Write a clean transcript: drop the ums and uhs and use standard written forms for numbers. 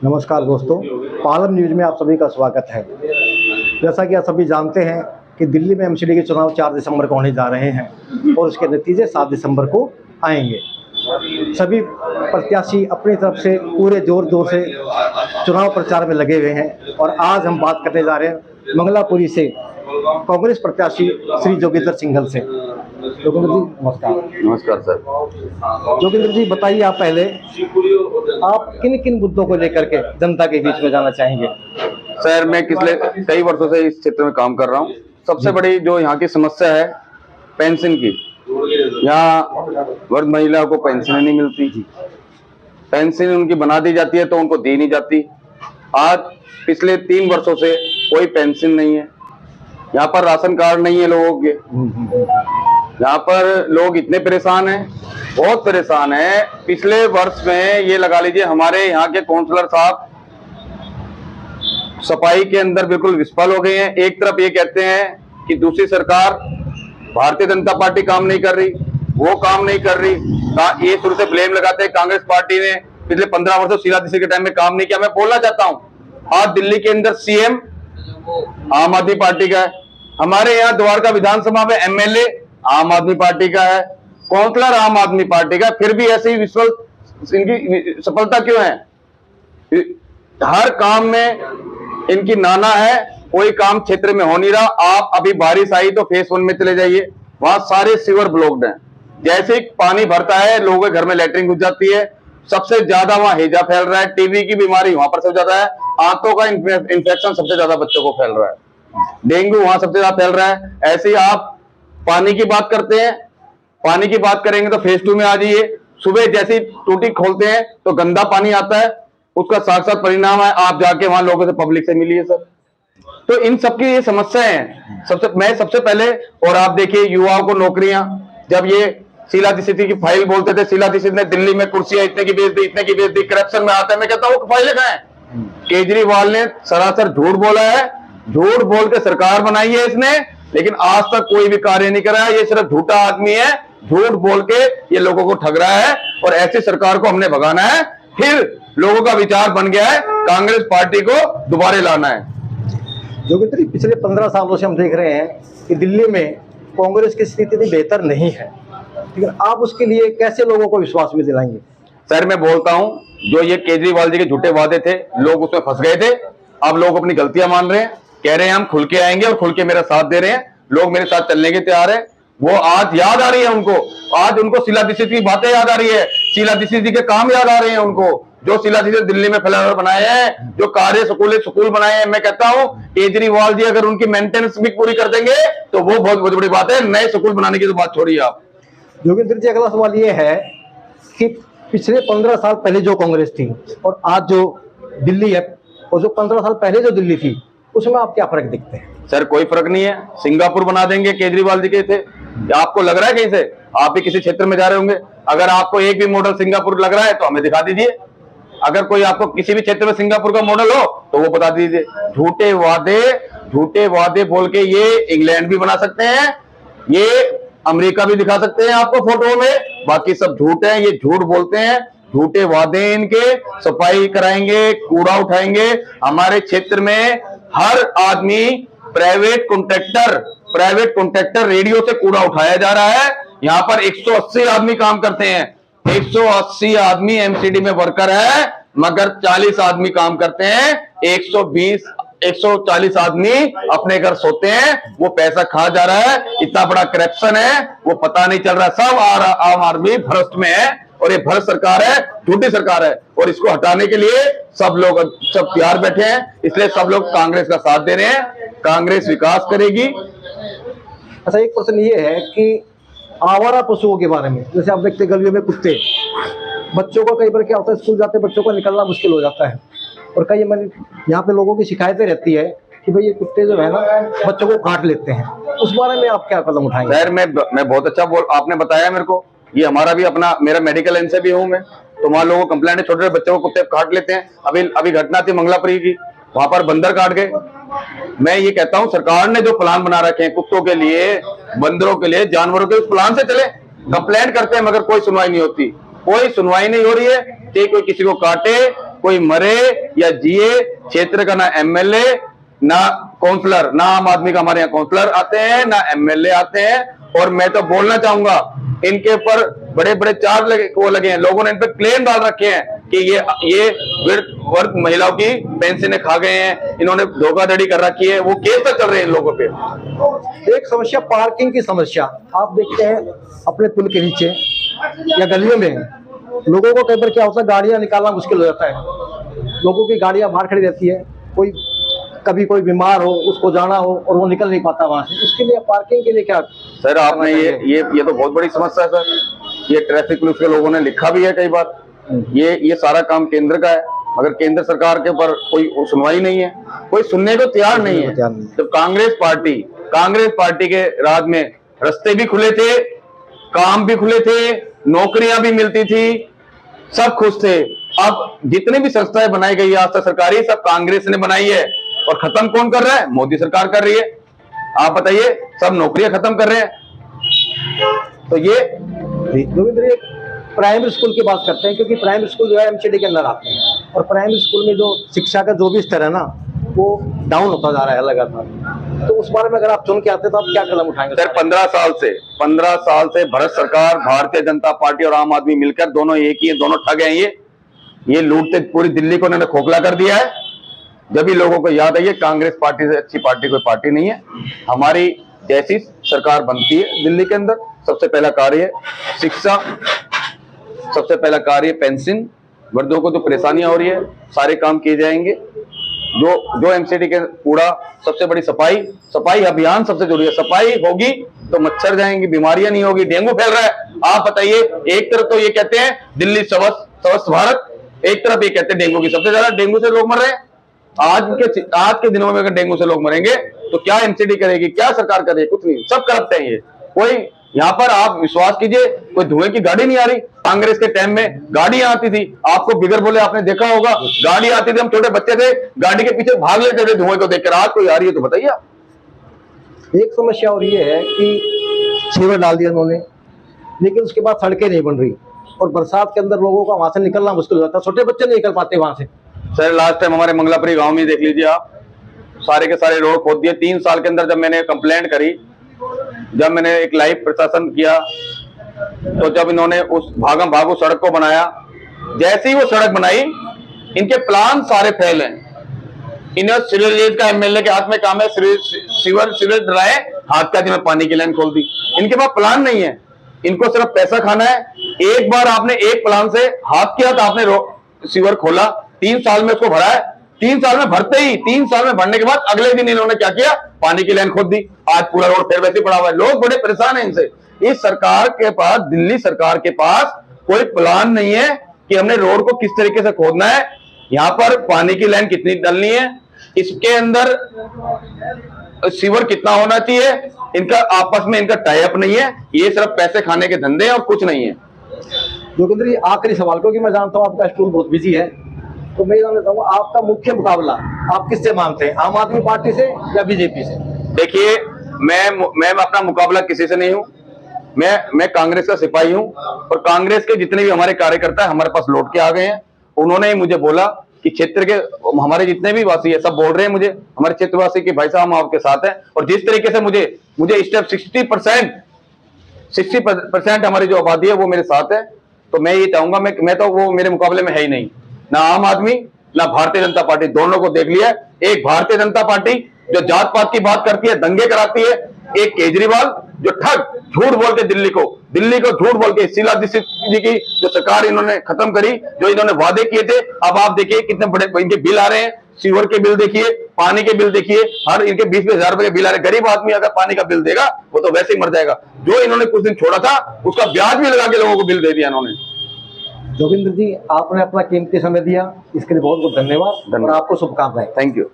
नमस्कार दोस्तों, पालम न्यूज में आप सभी का स्वागत है। जैसा कि आप सभी जानते हैं कि दिल्ली में एमसीडी के चुनाव 4 दिसंबर को होने जा रहे हैं और उसके नतीजे 7 दिसंबर को आएंगे। सभी प्रत्याशी अपनी तरफ से पूरे जोर से चुनाव प्रचार में लगे हुए हैं और आज हम बात करने जा रहे हैं मंगलापुरी से कांग्रेस प्रत्याशी श्री जोगिंदर सिंघल से। जोगिंदर जी नमस्कार। नमस्कार सर। जोगिंदर जी बताइए, आप पहले आप किन किन मुद्दों को लेकर के जनता के बीच में जाना चाहेंगे? सर मैं पिछले कई वर्षों से इस क्षेत्र में काम कर रहा हूँ। सबसे बड़ी जो यहाँ की समस्या है पेंशन की, यहाँ वर्ग महिला को पेंशन नहीं मिलती। पेंशन उनकी बना दी जाती है तो उनको दी नहीं जाती। आज पिछले 3 वर्षों से कोई पेंशन नहीं है। यहाँ पर राशन कार्ड नहीं है लोगों के। यहाँ पर लोग इतने परेशान हैं, बहुत परेशान हैं। पिछले वर्ष में ये लगा लीजिए हमारे यहाँ के काउंसलर साहब सफाई के अंदर बिल्कुल विफल हो गए हैं। एक तरफ ये कहते हैं कि दूसरी सरकार भारतीय जनता पार्टी काम नहीं कर रही, वो काम नहीं कर रही। ये शुरू से ब्लेम लगाते हैं कांग्रेस पार्टी ने पिछले 15 वर्षों शीला दीक्षित के टाइम में काम नहीं किया। मैं बोलना चाहता हूँ, आज दिल्ली के अंदर सीएम आम आदमी पार्टी का है, हमारे यहाँ द्वारका विधानसभा में एमएलए आम आदमी पार्टी का है, काउंसलर आम आदमी पार्टी का, फिर भी ऐसी विफल इनकी सफलता क्यों है? हर काम में इनकी नाना है, कोई काम क्षेत्र में हो नहीं रहा। आप अभी बारिश आई तो फेस 1 में चले जाइए, वहां सारे सीवर ब्लॉक्ड हैं। जैसे ही पानी भरता है लोगों के घर में लैट्रिन घुस जाती है। सबसे ज्यादा वहां हैजा फैल रहा है, टीबी की बीमारी वहां पर सबसे ज्यादा है, आंतों का इन्फेक्शन सबसे ज्यादा बच्चों को फैल रहा है, डेंगू वहां सबसे ज्यादा फैल रहा है। ऐसे ही आप पानी की बात करते हैं, पानी की बात करेंगे तो फेज 2 में आ जाइए। सुबह जैसे ही टूटी खोलते हैं तो गंदा पानी आता है, उसका साथ परिणाम है आप जाके वहां लोगों से पब्लिक से मिलिए सर। तो इन सबकी ये समस्याएं हैं। सबसे पहले, और आप देखिए युवाओं को नौकरियां, जब ये शीला दीक्षित की फाइल बोलते थे, शीला दीक्षित ने दिल्ली में कुर्सियां इतने की बेच दी, इतने की बेच दी, करप्शन में आता है। मैं कहता हूँ फाइलें कहां है? केजरीवाल ने सरासर झूठ बोला है, झूठ बोल के सरकार बनाई है इसने, लेकिन आज तक कोई भी कार्य नहीं करा है। ये सिर्फ झूठा आदमी है, झूठ बोल के ये लोगों को ठग रहा है और ऐसी सरकार को हमने भगाना है। फिर लोगों का विचार बन गया है कांग्रेस पार्टी को दोबारा लाना है। जोगिंदर जी पिछले 15 सालों से हम देख रहे हैं कि दिल्ली में कांग्रेस की स्थिति इतनी बेहतर नहीं है, लेकिन आप उसके लिए कैसे लोगों को विश्वास में दिलाएंगे? सर मैं बोलता हूं, जो ये केजरीवाल जी के झूठे वादे थे, लोग उसमें फंस गए थे। अब लोग अपनी गलतियां मान रहे हैं, कह रहे हैं हम खुल के आएंगे और खुल के मेरा साथ दे रहे हैं। लोग मेरे साथ चलने के तैयार है। वो आज याद आ रही है उनको, आज उनको शीला दीक्षित की बातें याद आ रही है, शीला दीक्षित जी के काम याद आ रहे हैं उनको, जो शीला दीक्षित दिल्ली में फ्लाईओवर बनाए हैं, जो कार्य स्कूल बनाए हैं। मैं कहता हूं केजरीवाल जी अगर उनकी मेंटेनेंस भी पूरी कर देंगे तो वो बहुत बड़ी बात है। नए स्कूल बनाने की तो बात छोड़िए आप। जोगिंदर जी अगला सवाल ये है कि पिछले 15 साल पहले जो कांग्रेस थी और आज जो दिल्ली है, और जो 15 साल पहले जो दिल्ली थी, उसमें आप क्या फर्क दिखते हैं? सर कोई फर्क नहीं है। सिंगापुर बना देंगे केजरीवाल जी के थे। आपको लग रहा है कहीं से? आप भी किसी क्षेत्र में जा रहे होंगे, अगर आपको एक भी मॉडल सिंगापुर लग रहा है तो हमें दिखा दीजिए। अगर कोई आपको किसी भी क्षेत्र में सिंगापुर का मॉडल हो तो वो बता दीजिए। झूठे वादे बोल के ये इंग्लैंड भी बना सकते हैं, ये अमेरिका भी दिखा सकते हैं आपको फोटो में। बाकी सब झूठ है, ये झूठ बोलते हैं, झूठे वादे इनके। सफाई कराएंगे, कूड़ा उठाएंगे। हमारे क्षेत्र में हर आदमी प्राइवेट कॉन्ट्रैक्टर रेडियो से कूड़ा उठाया जा रहा है। यहाँ पर 180 आदमी काम करते हैं, 180 आदमी एमसीडी में वर्कर है, मगर 40 आदमी काम करते हैं। 140 आदमी अपने घर सोते हैं। वो पैसा खा जा रहा है, इतना बड़ा करप्शन है, वो पता नहीं चल रहा। सब आम आदमी भ्रष्ट में है और ये भ्रष्ट सरकार है, झूठी सरकार है, और इसको हटाने के लिए सब तैयार बैठे हैं। इसलिए सब लोग कांग्रेस का साथ दे रहे हैं। कांग्रेस विकास करेगी। अच्छा, एक प्रश्न ये है कि आवारा पशुओं के बारे में, जैसे आप देखते गलियों में कुत्ते, बच्चों को कई बार क्या होता है, स्कूल जाते बच्चों को निकलना मुश्किल हो जाता है, और कई यहाँ पे लोगों की शिकायतें रहती है कि भाई ये कुत्ते जो है ना बच्चों को काट लेते हैं। उस बारे में आप क्या कदम उठाएंगे? सर मैं बहुत अच्छा आपने बताया मेरे को। ये हमारा भी मेरा मेडिकल लाइन से भी हूँ मैं, तो वहाँ लोगों को कंप्लेंट है, छोटे छोटे बच्चों को कुत्ते काट लेते हैं। अभी घटना थी मंगलापुरी की, वहां पर बंदर काट गए। मैं ये कहता हूं सरकार ने जो प्लान बना रखे हैं कुत्तों के लिए, बंदरों के लिए, जानवरों के, उस प्लान से चले। कंप्लेंट करते हैं मगर कोई सुनवाई नहीं होती, कोई सुनवाई नहीं हो रही है। कोई किसी को काटे, कोई मरे या जिए, क्षेत्र का ना एमएलए ना काउंसलर, ना आम आदमी का हमारे यहाँ काउंसलर आते हैं ना एमएलए आते हैं। और मैं तो बोलना चाहूंगा, इनके ऊपर बड़े बड़े चार्ज लगे हैं, लोगों ने इन पे क्लेम डाल रखे हैं कि ये वर्ग महिलाओं की पेंशन खा गए हैं, इन्होंने धोखाधड़ी कर रखी है। वो केस तक चल रहे हैं इन लोगों पे। एक समस्या पार्किंग की समस्या आप देखते हैं अपने पुल के नीचे या गलियों में लोगों को कई बार क्या होता है, गाड़ियां निकालना मुश्किल हो जाता है, लोगों की गाड़ियां बाहर खड़ी रहती है, कोई कभी कोई बीमार हो उसको जाना हो और वो निकल नहीं पाता वहां से, उसके लिए पार्किंग के लिए क्या सर आपने ये तो बहुत बड़ी समस्या है सर। ये ट्रैफिक पुलिस के लोगों ने लिखा भी है कई बार, ये सारा काम केंद्र का है, मगर केंद्र सरकार के ऊपर कोई सुनवाई नहीं है, कोई सुनने को तैयार नहीं है। तो कांग्रेस पार्टी के राज में रास्ते भी खुले थे, काम भी खुले थे, नौकरियां भी मिलती थी, सब खुश थे। अब जितनी भी संस्थाएं बनाई गई आज तक सरकारी, सब कांग्रेस ने बनाई है और खत्म कौन कर रहा है? मोदी सरकार कर रही है। आप बताइए, सब नौकरियां खत्म कर रहे हैं। तो ये प्राइमरी स्कूल की बात करते हैं, क्योंकि प्राइमरी स्कूल जो है एमसीडी के अंदर आते हैं और प्राइमरी स्कूल में जो शिक्षा का जो भी स्तर है ना वो डाउन होता जा रहा है लगातार। तो उस बारे में अगर आप चुन के आते तो आप क्या कदम उठाएंगे? सर 15 साल से भारत सरकार, भारतीय जनता पार्टी और आम आदमी मिलकर दोनों एक ही है, दोनों ठग हैं। ये लूटते पूरी दिल्ली को उन्होंने खोखला कर दिया है। जब भी लोगों को याद आइए, कांग्रेस पार्टी से अच्छी पार्टी कोई पार्टी नहीं है। हमारी जैसी सरकार बनती है दिल्ली के अंदर, सबसे पहला कार्य शिक्षा, सबसे पहला कार्य पेंशन, वर्गों को तो परेशानियां हो रही है, सारे काम किए जाएंगे। जो एमसीडी के कूड़ा, सबसे बड़ी सफाई अभियान सबसे जरूरी है। सफाई होगी तो मच्छर जाएंगे, बीमारियां नहीं होगी, डेंगू फैल रहा है। आप बताइए, एक तरफ तो ये कहते हैं दिल्ली स्वस्थ भारत, एक तरफ ये कहते हैं डेंगू की, सबसे ज्यादा डेंगू से लोग मर रहे हैं। आज के दिनों में अगर डेंगू से लोग मरेंगे तो क्या एमसीडी करेगी, क्या सरकार करेगी? कुछ नहीं, सब करप्ट है। ये कोई यहाँ पर आप विश्वास कीजिए, कोई धुएं की गाड़ी नहीं आ रही। कांग्रेस के टाइम में गाड़ियां आती थी, आपको बिगर बोले आपने देखा होगा, गाड़ी आती थी, हम छोटे बच्चे थे, गाड़ी के पीछे भाग लेते थे धुएं को देखकर। आज कोई आ रही है तो बताइए आप। एक समस्या और ये है कि सीवर डाल दिया उन्होंने, लेकिन उसके बाद सड़कें नहीं बन रही और बरसात के अंदर लोगों का वहां से निकलना मुश्किल हो जाता है, छोटे बच्चे नहीं निकल पाते वहां से। सर लास्ट टाइम हमारे मंगलापुरी गांव में देख लीजिए आप, सारे के सारे रोड खोद दिए। 3 साल के अंदर जब मैंने कंप्लेंट करी, जब मैंने एक लाइव प्रशासन किया, तो जब इन्होंने उस भागम भागो सड़क को बनाया, जैसे ही वो सड़क बनाई, इनके प्लान सारे फेल हैं। इन्हें सिविल का एमएलए के हाथ में काम है, सिविल डराए, हाथ का में पानी की लाइन खोल दी। इनके पास प्लान नहीं है, इनको सिर्फ पैसा खाना है। एक बार आपने एक प्लान से हाथ किया तो आपने सीवर खोला, 3 साल में उसको भरा है। 3 साल में भरते ही, 3 साल में भरने के बाद अगले दिन इन्होंने क्या किया? पानी की लाइन खोद दी। आज पूरा रोड फिर वैसे पड़ा हुआ है। लोग बड़े परेशान हैं इनसे। इस सरकार के पास, दिल्ली सरकार के पास कोई प्लान नहीं है कि हमने रोड को किस तरीके से खोदना है, यहाँ पर पानी की लाइन कितनी डालनी है, इसके अंदर सीवर कितना होना चाहिए। इनका आपस में इनका टाई अप नहीं है, ये सिर्फ पैसे खाने के धंधे हैं और कुछ नहीं है। जोगिंदर जी, आखिरी सवाल, क्योंकि मैं जानता हूँ आपका स्टूल बहुत बिजी है, तो मैं जानना चाहूंगा आपका मुख्य मुकाबला आप किससे मानते हैं, आम आदमी पार्टी से या बीजेपी से? देखिए, मैं अपना मुकाबला किसी से नहीं हूं। मैं कांग्रेस का सिपाही हूं और कांग्रेस के जितने भी हमारे कार्यकर्ता है हमारे पास लौट के आ गए हैं। उन्होंने ही मुझे बोला कि क्षेत्र के हमारे जितने भी वासी है सब बोल रहे हैं मुझे, हमारे क्षेत्रवासी कि भाई साहब हम आपके साथ हैं। और जिस तरीके से मुझे इस टाइम 60% हमारी जो आबादी है वो मेरे साथ है, तो मैं ये चाहूंगा, मैं तो वो मेरे मुकाबले में है ही नहीं, ना आम आदमी ना भारतीय जनता पार्टी, दोनों को देख लिया। एक भारतीय जनता पार्टी जो जात पात की बात करती है, दंगे कराती है, एक केजरीवाल जो ठग झूठ बोल के दिल्ली को झूठ बोल के शीला दीक्षित जी की जो सरकार इन्होंने खत्म करी, जो इन्होंने वादे किए थे, अब आप देखिए कितने बड़े इनके बिल आ रहे हैं। सीवर के बिल देखिए, पानी के बिल देखिए, हर इनके 20-20 हजार रुपए के बिल आ रहे। गरीब आदमी अगर पानी का बिल देगा वो तो वैसे ही मर जाएगा। जो इन्होंने कुछ दिन छोड़ा था उसका ब्याज भी लगा के लोगों को बिल दे दिया इन्होंने। जोगिंदर जी, आपने अपना कीमती समय दिया, इसके लिए बहुत बहुत धन्यवाद और आपको शुभकामनाएं। Thank you.